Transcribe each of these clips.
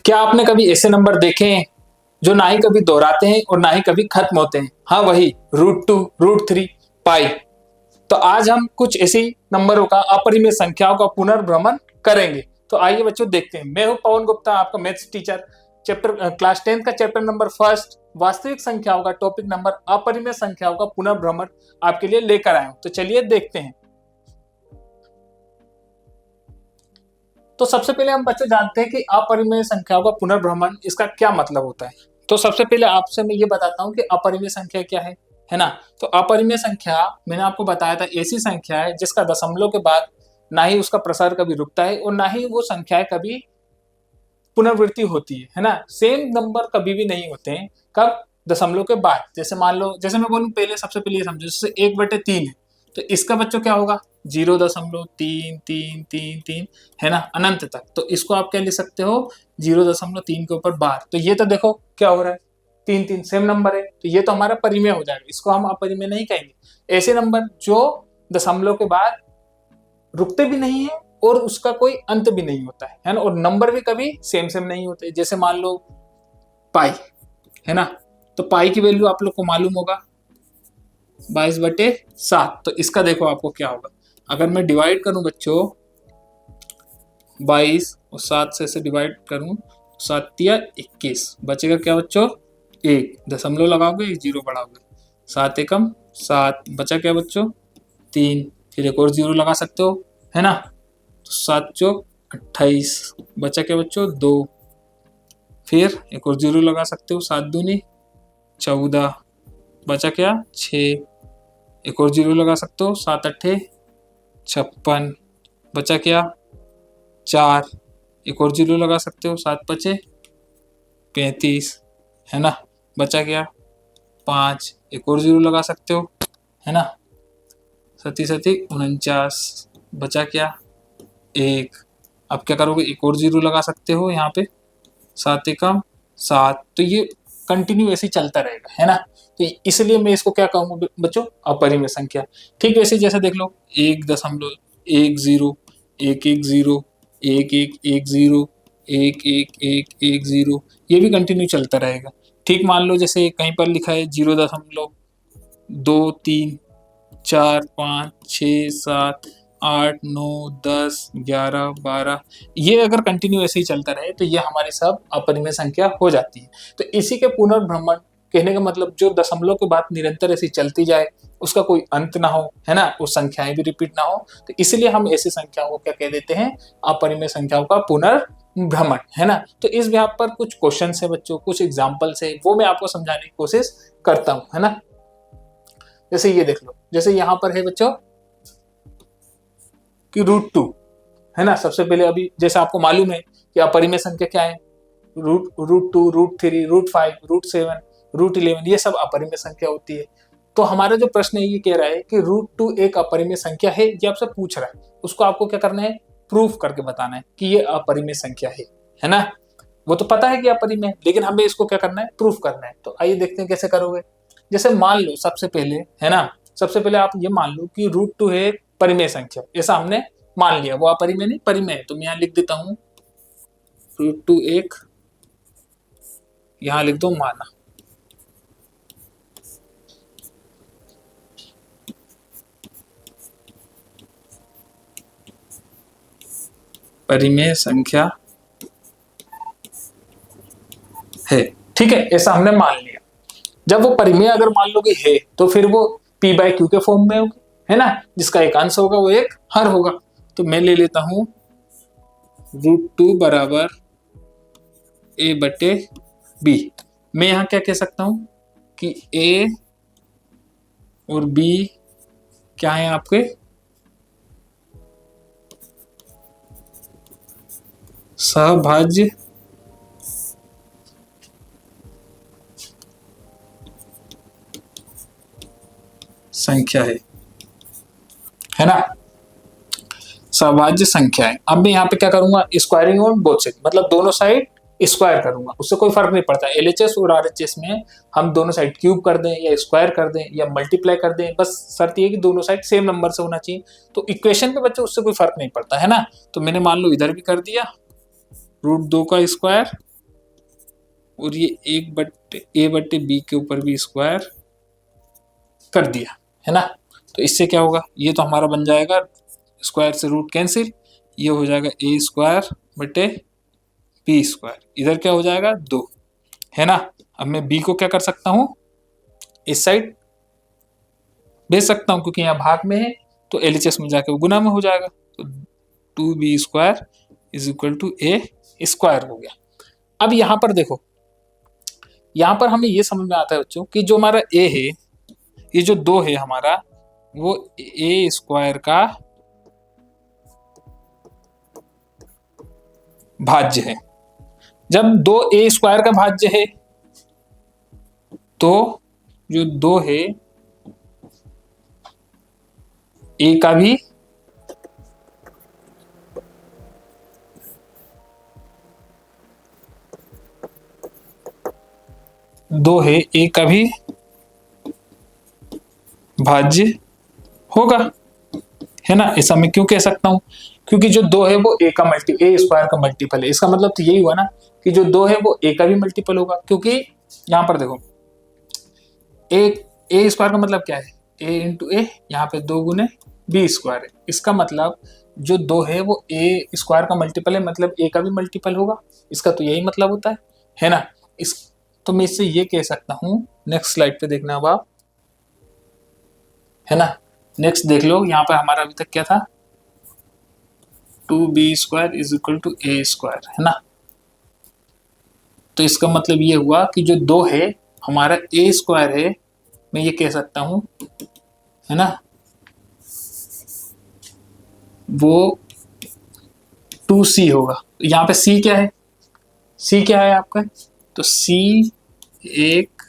क्या आपने कभी ऐसे नंबर देखे हैं जो ना ही कभी दोहराते हैं और ना ही कभी खत्म होते हैं? हाँ, वही √2, √3, पाई। तो आज हम कुछ ऐसी नंबरों का, अपरिमेय संख्याओं का पुनर्भ्रमण करेंगे। तो आइए बच्चों देखते हैं। मैं हूं पवन गुप्ता, आपका मैथ्स टीचर। चैप्टर क्लास 10 का चैप्टर नंबर 1 वास्तविक संख्याओं का टॉपिक नंबर अपरिमेय संख्याओं का पुनर्भ्रमण आपके लिए लेकर आया हूं। तो चलिए देखते हैं। तो सबसे पहले हम बच्चों जानते हैं कि अपरिमेय संख्याओं का पुनर्भ्रमण, इसका क्या मतलब होता है। तो सबसे पहले आपसे मैं ये बताता हूँ कि अपरिमेय संख्या क्या है ना। तो अपरिमेय संख्या मैंने आपको बताया था, ऐसी संख्या है जिसका दशमलव के बाद ना ही उसका प्रसार कभी रुकता है और ना ही वो संख्याएं कभी पुनरावृत्ति होती है ना। सेम नंबर कभी भी नहीं होते हैं। कब? दशमलव के बाद। जैसे मान लो, जैसे मैं बोलूं, पहले सबसे पहले ये समझो, जैसे 1/3 है तो इसका बच्चों क्या होगा? 0.333 है ना, अनंत तक। तो इसको आप क्या लिख सकते हो? 0.3 के ऊपर बार। तो ये तो देखो क्या हो रहा है, 3 सेम नंबर है, तो ये तो हमारा परिमेय हो जाएगा। इसको हम अपरिमेय नहीं कहेंगे। ऐसे नंबर जो दशमलव के बाद रुकते भी नहीं है और उसका कोई अंत भी नहीं होता है ना, और नंबर भी कभी सेम नहीं होते। जैसे मान लो पाई है ना, तो पाई की वैल्यू आप लोग को मालूम होगा 22/7। तो इसका देखो आपको क्या होगा, अगर मैं डिवाइड करूं बच्चों 22 और 7 से ऐसे डिवाइड करूं, 7 तिया 21, बचेगा क्या बच्चों? 1। दशमलव लगाओगे, 1 जीरो बढ़ाओगे, 7 एकम 7, बचा क्या बच्चों? 3। फिर एक और 0 लगा सकते हो है ना, तो 7 चौक 28, बचा क्या बच्चों? 2। फिर एक और 0 लगा सकते हो, 7 दूनी 14, बचा क्या? 6। एक और 0 लगा सकते हो, 7 अट्ठे 56, बचा क्या? 4। एक और 0 लगा सकते हो, 7 पचे 35 है ना, बचा क्या? 5। एक और 0 लगा सकते हो है ना, 7 7 49, बचा क्या? 1। अब क्या करोगे? एक और 0 लगा सकते हो यहाँ पे, 7 एकम 7। तो ये कंटिन्यू ऐसे चलता रहेगा है ना। तो इसलिए मैं इसको क्या कहूंगा बच्चों? अपरिमेय संख्या। ठीक वैसे जैसे देख लो 1.10 110 1110 1110 ये भी कंटिन्यू चलता रहेगा। ठीक मान लो जैसे कहीं पर लिखा है 0.2 3 4 5 6 7 8 9 10 11 12, ये अगर कंटिन्यू ऐसे ही चलता रहे तो ये हमारी सब अपरिमेय संख्या हो जाती है। तो इसी के पुनर्भ्रमण कहने का मतलब जो दशमलव के बाद निरंतर ऐसी चलती जाए, उसका कोई अंत ना हो है ना, वो संख्याएं भी रिपीट ना हो, तो इसलिए हम ऐसी संख्याओं को क्या कह देते हैं? अपरिमेय संख्याओं का पुनर्भ्रमण है ना। तो इस व्याप पर कुछ क्वेश्चन है बच्चों, कुछ एग्जाम्पल्स है, वो मैं आपको समझाने की कोशिश करता हूं है ना। जैसे ये देख लो, जैसे यहाँ पर है बच्चों कि √2 है ना। सबसे पहले अभी जैसे आपको मालूम है कि अपरिमेय संख्या क्या है, √2 √3 √5 √7 √11, ये सब अपरिमेय संख्या होती है। तो हमारा जो प्रश्न है ये कह रहा है कि √2 एक अपरिमेय संख्या है, ये आपसे पूछ रहा है। उसको आपको क्या करना है? प्रूफ करके बताना है कि ये अपरिमेय संख्या है ना। वो तो पता है कि अपरिमेय, लेकिन हमें इसको क्या करना है? प्रूफ करना है। तो आइए देखते हैं कैसे करोगे। जैसे मान लो सबसे पहले है ना, सबसे पहले आप ये मान लो कि √2 है एक परिमेय संख्या, ऐसा हमने मान लिया। वो अपरिमेय नहीं, परिमेय है। तो मैं यहाँ लिख देता हूँ √2 एक, यहाँ लिख दो माना। परिमेय संख्या है, ठीक है, ऐसा हमने मान लिया। जब वो परिमेय अगर मान लो कि है, तो फिर वो p/q के फॉर्म में होगी है ना, जिसका एक अंश होगा वो एक हर होगा। तो मैं ले लेता हूं √2 बराबर a/b। मैं यहां क्या कह सकता हूं कि a और b क्या है आपके? सहभाज्य संख्या है ना, सहभाज्य संख्या है। अब मैं यहाँ पे क्या करूंगा? स्क्वायरिंग ऑन बोथ साइड, मतलब दोनों साइड स्क्वायर करूंगा, उससे कोई फर्क नहीं पड़ता। LHS और RHS में हम दोनों साइड क्यूब कर दें या स्क्वायर कर दें या मल्टीप्लाई कर दें, बस शर्त ये कि दोनों साइड सेम नंबर से होना चाहिए। तो इक्वेशन पे बच्चों उससे कोई फर्क नहीं पड़ता है ना। तो मैंने मान लो इधर भी कर दिया √2 का स्क्वायर और ये 1/a/b के ऊपर भी स्क्वायर कर दिया, है ना। तो इससे क्या होगा, ये तो हमारा बन जाएगा स्क्वायर से रूट कैंसिल, ये हो जाएगा a²/b²। इधर क्या हो जाएगा 2, है ना। अब मैं b को क्या कर सकता हूँ, इस साइड भेज सकता हूँ क्योंकि यहाँ भाग में है, तो एलएचएस में जाके वो गुना में हो जाएगा। तो 2b² = a² हो गया। अब यहाँ पर देखो, यहाँ पर हमें ये समझ में आता है बच्चों कि जो हमारा a है, ये जो 2 है हमारा, वो a² का भाज्य है। जब 2a² का भाज्य है तो जो 2 है a का भी भाज्य होगा, है ना। ऐसा मैं क्यों कह सकता हूं, क्योंकि जो 2 है वो a² का मल्टीपल है। इसका मतलब तो यही हुआ ना कि जो 2 है वो a का भी मल्टीपल होगा, क्योंकि यहां पर देखो a² का मतलब क्या है, a × a, यहाँ पे 2 × b² है। इसका मतलब जो 2 है वो a² का मल्टीपल है, मतलब a का भी मल्टीपल होगा। इसका तो यही मतलब होता है ना। इस तो मैं इससे ये कह सकता हूँ, नेक्स्ट स्लाइड पे देखना अब आप, है ना। नेक्स्ट देख लो, यहाँ पर हमारा अभी तक क्या था, 2b² = a², है ना। तो इसका मतलब ये हुआ कि जो 2 है हमारा a² है, मैं ये कह सकता हूं, है ना, वो 2c होगा। यहाँ पे c क्या है, c क्या है आपका, तो c एक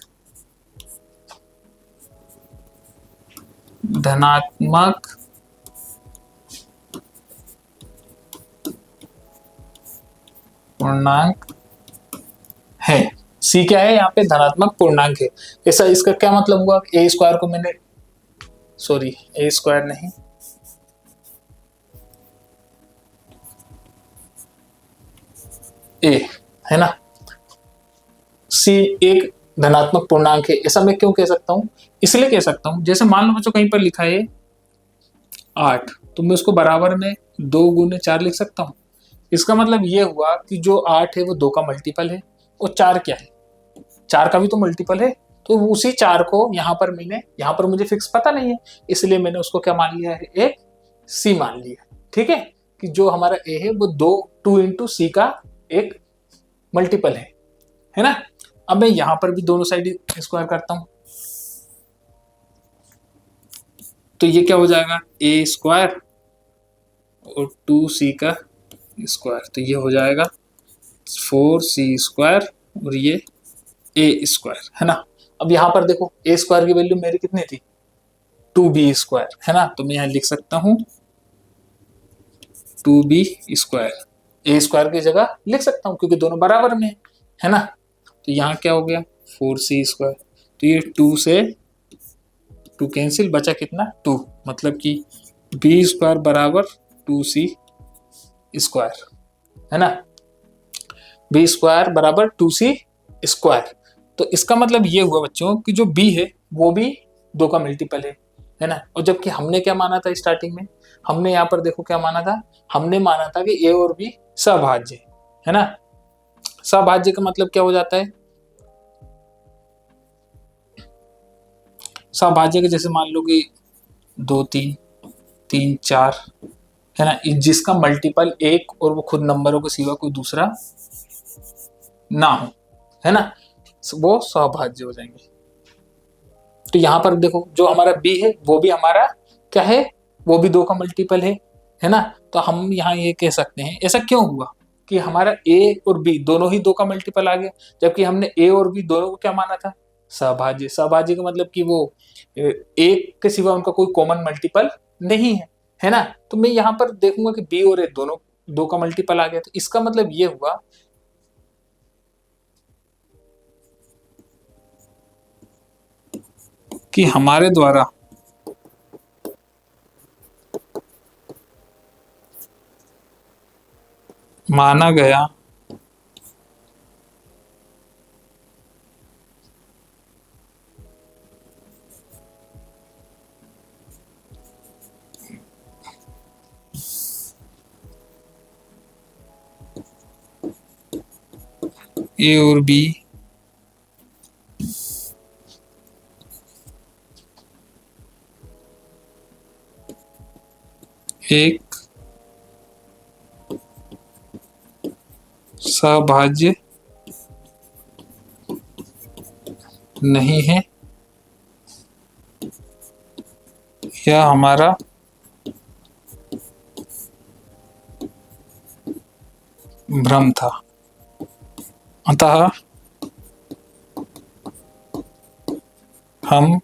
धनात्मक पूर्णांक है। c क्या है यहाँ पे, धनात्मक पूर्णांक है। ऐसा इसका क्या मतलब हुआ, a² को मैंने, सॉरी a² नहीं, a, है ना। c एक धनात्मक पूर्णांक है, ऐसा मैं क्यों कह सकता हूं, इसलिए कह सकता हूं, जैसे मान लो बच्चों कहीं पर लिखा है 8, तो मैं उसको बराबर में 2 × 4 लिख सकता हूँ। इसका मतलब ये हुआ कि जो 8 है वो 2 का मल्टीपल है, और 4 क्या है, 4 का भी तो मल्टीपल है। तो उसी 4 को यहाँ पर मुझे फिक्स पता नहीं है, इसलिए मैंने उसको क्या मान लिया है, एक c मान लिया। ठीक है, कि जो हमारा a है वो 2 × c का एक मल्टीपल है ना। अब मैं यहाँ पर भी दोनों साइड स्क्वायर करता हूँ, तो ये क्या हो जाएगा, a² और 2c का स्क्वायर, तो ये हो जाएगा 4c² और ये a², है ना। अब यहाँ पर देखो a² की वैल्यू मेरी कितनी थी, 2b², है ना। तो मैं यहाँ लिख सकता हूँ 2b², a² की जगह लिख सकता हूँ क्योंकि दोनों बराबर में है ना। तो यहाँ क्या हो गया 4c², तो ये 2 से 2 कैंसिल, बचा कितना 2, मतलब कि b² बराबर 2c², है ना। b² बराबर 2c²। तो इसका मतलब ये हुआ बच्चों कि जो b है वो भी 2 का मल्टीपल है ना। और जबकि हमने क्या माना था स्टार्टिंग में, हमने यहाँ पर देखो क्या माना था, हमने माना था कि a और b सभाज्य है ना। सभाज्य का मतलब क्या हो जाता है, सभाज्य के जैसे मान लो कि 2 3 3 4, है ना, जिसका मल्टीपल 1 और वो खुद नंबरों के सिवा कोई दूसरा ना हो, है ना, वो सभाज्य हो जाएंगे। तो यहां पर देखो जो हमारा b है वो भी हमारा क्या है, वो भी 2 का मल्टीपल है ना। तो हम यहाँ ये कह सकते हैं, ऐसा क्यों हुआ कि हमारा a और b दोनों ही 2 का मल्टीपल आ गया, जबकि हमने a और b दोनों को क्या माना था, सभाज्य। सभाज्य का मतलब कि वो एक के सिवा उनका कोई कॉमन मल्टीपल नहीं है ना। तो मैं यहाँ पर देखूंगा कि b और a दोनों 2 का मल्टीपल आ गया, तो इसका मतलब ये हुआ कि हमारे द्वारा माना गया ए और बी एक सभाज्य नहीं है, यह हमारा भ्रम था। अतः हम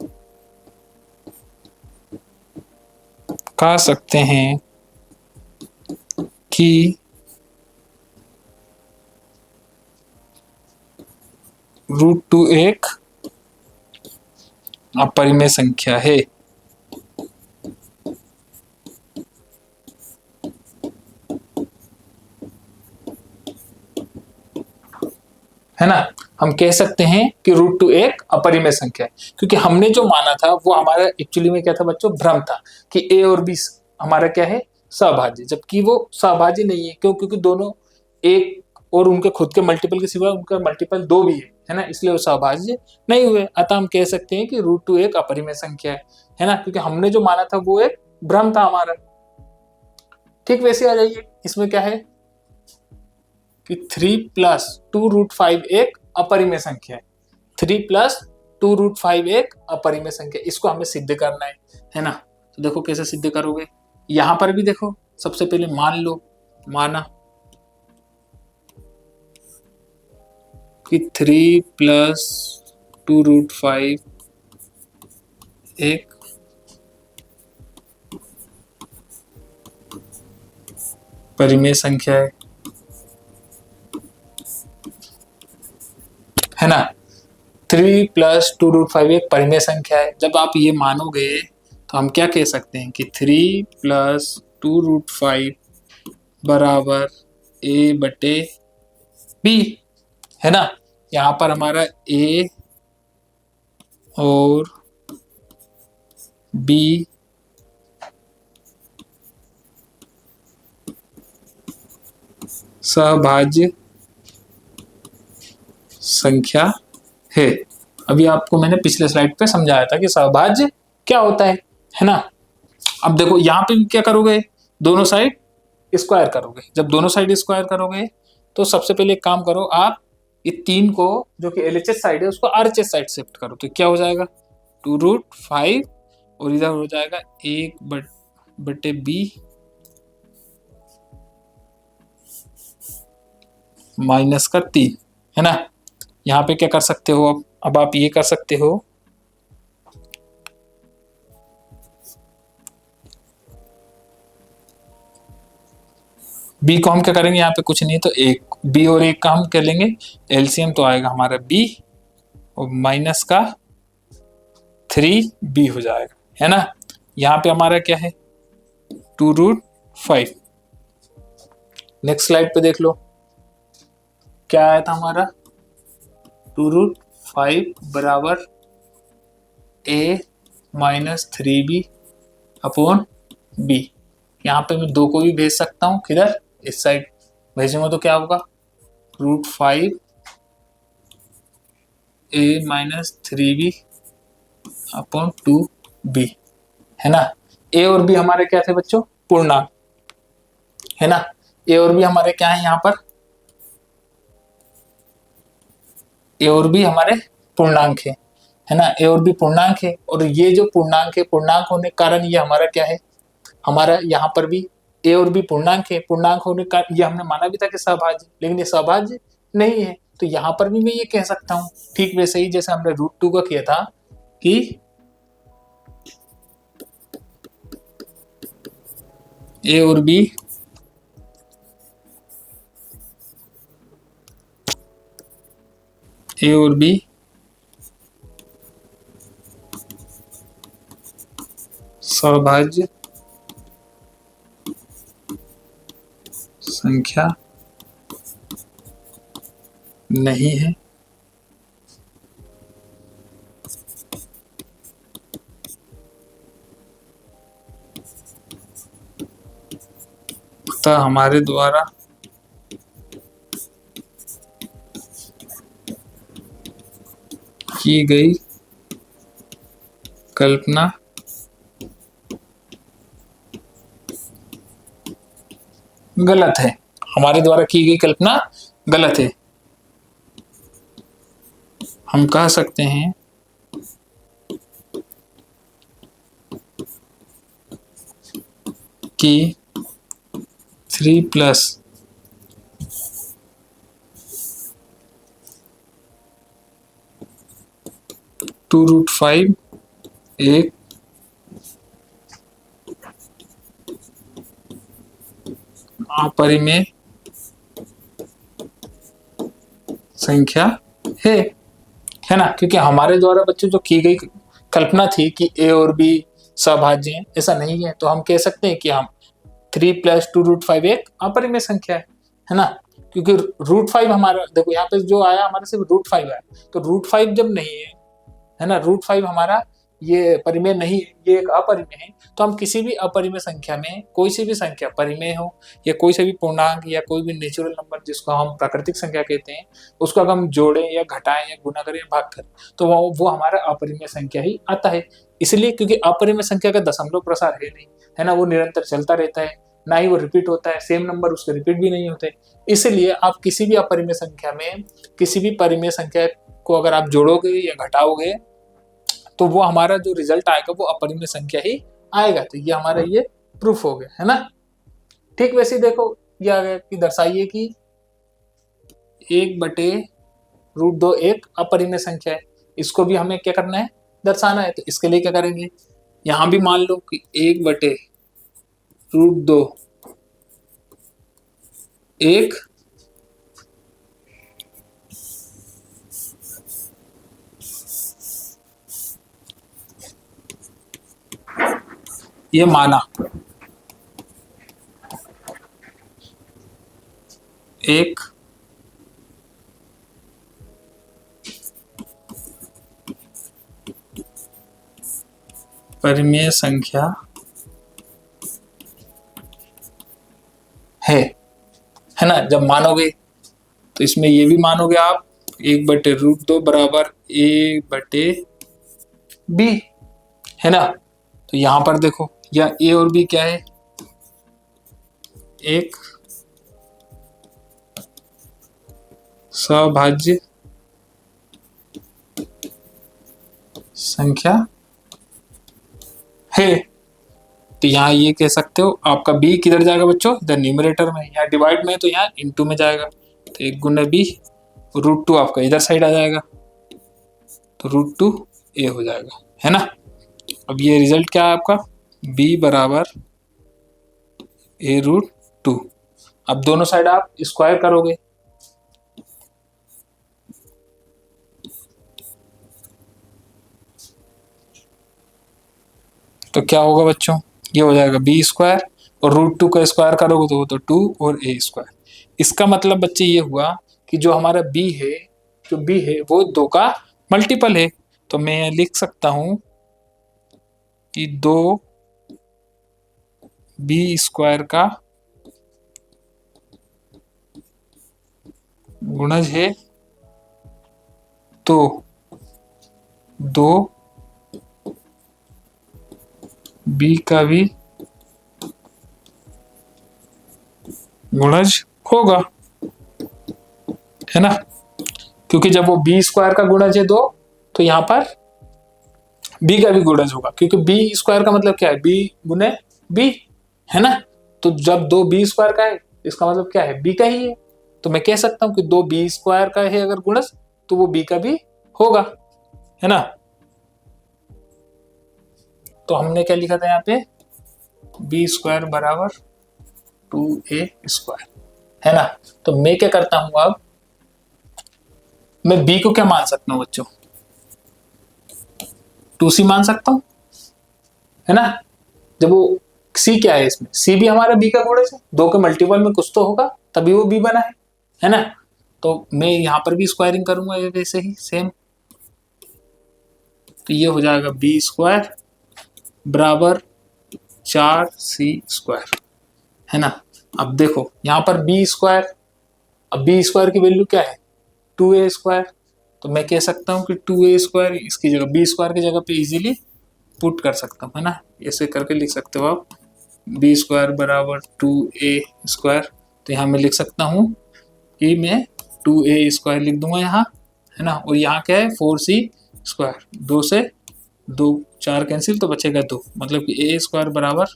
कह सकते हैं कि √2 एक अपरिमेय संख्या है। है ना, हम कह सकते हैं कि √2 एक अपरिमेय संख्या है, क्योंकि हमने जो माना था वो हमारा एक्चुअली में क्या था बच्चों, भ्रम था कि ए और बी हमारा क्या है, सहभाज्य, जबकि वो सहभाज्य नहीं है। क्यों? क्योंकि दोनों एक और उनके खुद के मल्टीपल के सिवा उनका मल्टीपल 2 भी है ना, इसलिए वो सहभाज्य नहीं हुए। अतः हम कह सकते हैं कि √2 एक अपरिमेय संख्या है ना, क्योंकि हमने जो माना था वो एक भ्रम था हमारा। ठीक वैसे आ जाइए, इसमें क्या है कि 3 + 2√5 एक अपरिमेय संख्या है। 3 + 2√5 एक अपरिमेय संख्या, इसको हमें सिद्ध करना है ना। तो देखो कैसे सिद्ध करोगे, यहां पर भी देखो, सबसे पहले मान लो, माना कि 3 + 2√5 एक परिमेय संख्या है ना। 3 + 2√5 एक परिमेय संख्या है। जब आप ये मानोगे तो हम क्या कह सकते हैं कि 3 + 2√5 बराबर a/b है ना। यहाँ पर हमारा a और b सहभाज्य संख्या है। अभी आपको मैंने पिछले स्लाइड पे समझाया था कि सहभाज्य क्या होता है ना। अब देखो यहाँ पे क्या करोगे, दोनों साइड स्क्वायर करोगे। जब दोनों साइड स्क्वायर करोगे तो सबसे पहले एक काम करो, आप ये 3 को जो कि LHS साइड है उसको RHS साइड शिफ्ट करो, तो क्या हो जाएगा 2√5 और इधर हो जाएगा 1/b -3 है ना। यहाँ पे क्या कर सकते हो, अब आप ये कर सकते हो, बी को हम क्या करेंगे, यहाँ पे कुछ नहीं तो एक बी और एक का हम कर लेंगे एलसीएम, तो आएगा हमारा बी और -3b हो जाएगा है ना। यहाँ पे हमारा क्या है 2√5। नेक्स्ट स्लाइड पे देख लो क्या आया था हमारा 2√5 बराबर a -3b/b। यहाँ पे मैं 2 को भी भेज सकता हूँ, किधर इस साइड भेजूंगा तो क्या होगा √5 a -3b/2b है ना। a और b हमारे क्या थे बच्चों, पूर्णांक है ना। a और b हमारे क्या है, यहाँ पर a और b हमारे पूर्णांक है ना। a और b पूर्णांक है, और ये जो पूर्णांक है, पूर्णांक होने के कारण ये हमारा क्या है, हमारा यहाँ पर भी a और b पूर्णांक है। पूर्णांक होने का ये हमने माना भी था कि सहभाज्य, लेकिन ये सहभाज्य नहीं है। तो यहाँ पर भी मैं ये कह सकता हूँ ठीक वैसे ही जैसे हमने √2 का किया था कि a और b सहभाज्य संख्या नहीं है, अतः हमारे द्वारा की गई कल्पना गलत है। हमारे द्वारा की गई कल्पना गलत है। हम कह सकते हैं कि 3+2√5 एक अपरिमेय संख्या है ना, क्योंकि हमारे द्वारा बच्चों जो की गई कल्पना थी कि ए और बी सभाज्य हैं, ऐसा नहीं है। तो हम कह सकते हैं कि हम 3+2√5 एक अपरिमेय संख्या है ना, क्योंकि √5 हमारा देखो यहाँ पे जो आया हमारा सिर्फ √5 आया। तो √5 जब नहीं है ना, √5 हमारा ये परिमेय नहीं है, ये एक अपरिमेय है। तो हम किसी भी अपरिमेय संख्या में कोई सी भी संख्या परिमेय हो या कोई से भी पूर्णांक या कोई भी नेचुरल नंबर जिसको हम प्राकृतिक संख्या कहते हैं, उसको अगर हम जोड़ें या घटाएं या गुना करें या भाग करें तो वो हमारा अपरिमेय संख्या ही आता है। इसलिए क्योंकि अपरिमेय संख्या का दशमलव प्रसार है नहीं, है ना, वो निरंतर चलता रहता है, ना ही वो रिपीट होता है, सेम नंबर उसके रिपीट भी नहीं होते। इसलिए आप किसी भी अपरिमेय संख्या में किसी भी परिमेय संख्या को अगर आप जोड़ोगे या घटाओगे तो वो हमारा जो रिजल्ट आएगा वो अपरिमेय संख्या ही आएगा। तो ये हमारा ये प्रूफ हो गया, है ना। ठीक वैसे देखो ये आ गया कि दर्शाइए कि 1/√2 एक अपरिमेय संख्या है। इसको भी हमें क्या करना है, दर्शाना है। तो इसके लिए क्या करेंगे, यहां भी मान लो कि 1/√2 एक ये माना एक परिमेय संख्या है ना। जब मानोगे तो इसमें ये भी मानोगे आप 1/√2 बराबर a/b, है ना। तो यहां पर देखो या a और b क्या है, एक सभाज्य संख्या है। तो यहाँ ये कह सकते हो आपका b किधर जाएगा बच्चों, इधर न्यूमरेटर में, यहाँ डिवाइड में तो यहाँ इनटू में जाएगा। तो 1 × b √2 आपका इधर साइड आ जाएगा, तो √2a हो जाएगा, है ना। अब ये रिजल्ट क्या है आपका, b बराबर a√2। अब दोनों साइड आप स्क्वायर करोगे तो क्या होगा बच्चों, ये हो जाएगा b² और √2 का स्क्वायर करोगे तो वो तो 2 और a²। इसका मतलब बच्चे ये हुआ कि जो हमारा b है, जो b है वो 2 का मल्टीपल है। तो मैं लिख सकता हूं कि 2b² का गुणज है तो 2b का भी गुणज होगा, है ना। क्योंकि जब वो b² का गुणज है 2 तो यहाँ पर b का भी गुणज होगा, क्योंकि b² का मतलब क्या है, b गुने b, है ना। तो जब 2b² का है इसका मतलब क्या है, b का ही है। तो मैं कह सकता हूं कि 2b² का है अगर गुणज तो वो b का भी होगा, है ना। तो हमने क्या लिखा था यहाँ पे, b² बराबर 2a², है ना। तो मैं क्या करता हूं, अब मैं b को क्या मान सकता हूं बच्चों, 2c मान सकता हूं, है ना। जब वो c क्या है, इसमें c भी हमारा b का गुणज है, 2 के मल्टीपल में कुछ तो होगा तभी वो b बना है ना। तो मैं यहाँ पर भी स्क्वायरिंग करूंगा वैसे ही सेम। तो ये हो जाएगा b² बराबर 4c², है ना। अब देखो यहाँ पर b², अब b² की वैल्यू क्या है, 2a², तो मैं कह सकता हूँ कि 2a² इसकी जगह b² की जगह पे इजीली पुट कर सकता हूँ, है ना। ऐसे करके लिख सकते हो आप, b² बराबर 2a²। तो यहाँ मैं लिख सकता हूँ कि मैं 2a² लिख दूंगा यहाँ, है ना। और यहाँ क्या है 4c², 2 से 2 4 कैंसिल तो बचेगा 2, मतलब कि a² बराबर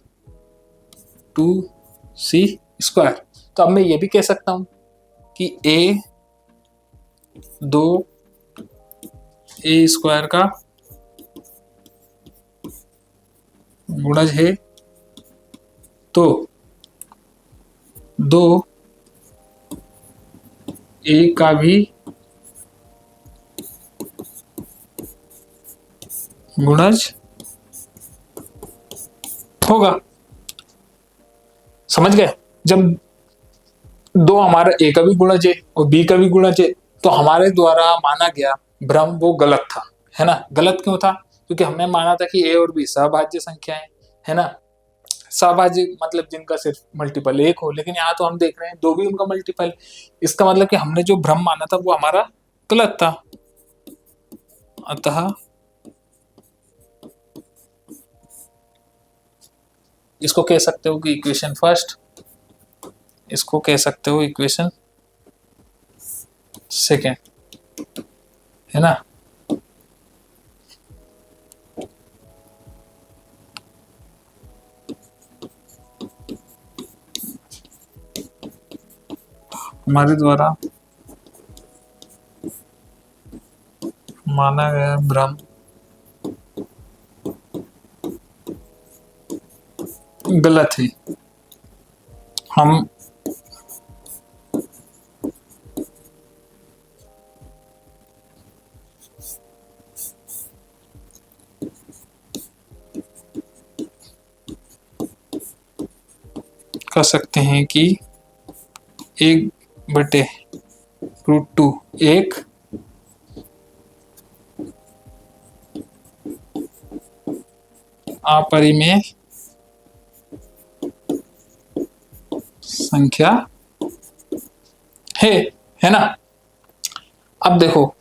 2c²। तो अब मैं ये भी कह सकता हूँ कि दो a² का गुणज है, तो 2a का भी गुणज होगा। समझ गए? जब दो हमारा ए का भी गुणज है और बी का भी गुणज है, तो हमारे द्वारा माना गया भ्रम वो गलत था, है ना। गलत क्यों था? क्योंकि हमने माना था कि ए और बी सहभाज्य संख्या है ना। सहभाज्य मतलब जिनका सिर्फ मल्टीपल 1 हो, लेकिन यहाँ तो हम देख रहे हैं 2 भी उनका मल्टीपल। इसका मतलब कि हमने जो भ्रम माना था वो हमारा गलत था। अतः इसको कह सकते हो कि इक्वेशन फर्स्ट, इसको कह सकते हो इक्वेशन सेकेंड, है ना। हमारे द्वारा माना गया भ्रम गलत है। हम कह सकते हैं कि 1/√2 एक अपरिमेय संख्या है ना। अब देखो,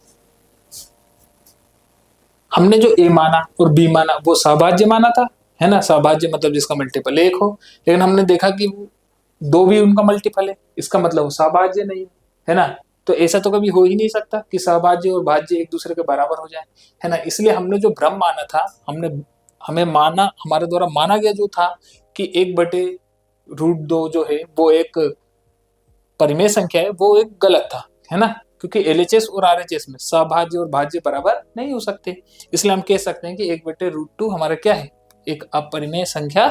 हमने जो ए माना और बी माना वो सहभाज्य माना था, है ना। सहभाज्य मतलब जिसका मल्टीपल 1 हो, लेकिन हमने देखा कि 2 भी उनका मल्टीपल है, इसका मतलब वो सहभाज्य नहीं है ना। तो ऐसा तो कभी हो ही नहीं सकता कि सहभाज्य और भाज्य एक दूसरे के बराबर हो जाए, है ना। इसलिए हमने जो भ्रम माना था, हमारे द्वारा माना गया जो था कि 1/√2 जो है वो एक परिमेय संख्या है, वो एक गलत था, है ना। क्योंकि एलएचएस और आरएचएस में सहभाज्य और भाज्य बराबर नहीं हो सकते, इसलिए हम कह सकते हैं कि 1/√2 हमारा क्या है, एक अपरिमेय संख्या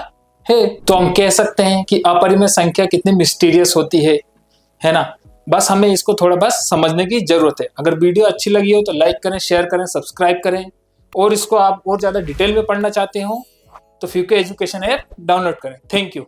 है। तो हम कह सकते हैं कि अपरिमेय संख्या कितनी मिस्टीरियस होती है ना। बस हमें इसको थोड़ा बस समझने की जरूरत है। अगर वीडियो अच्छी लगी हो तो लाइक करें, शेयर करें, सब्सक्राइब करें, और इसको आप और ज्यादा डिटेल में पढ़ना चाहते हो तो फ्यूके एजुकेशन ऐप डाउनलोड करें। Thank you.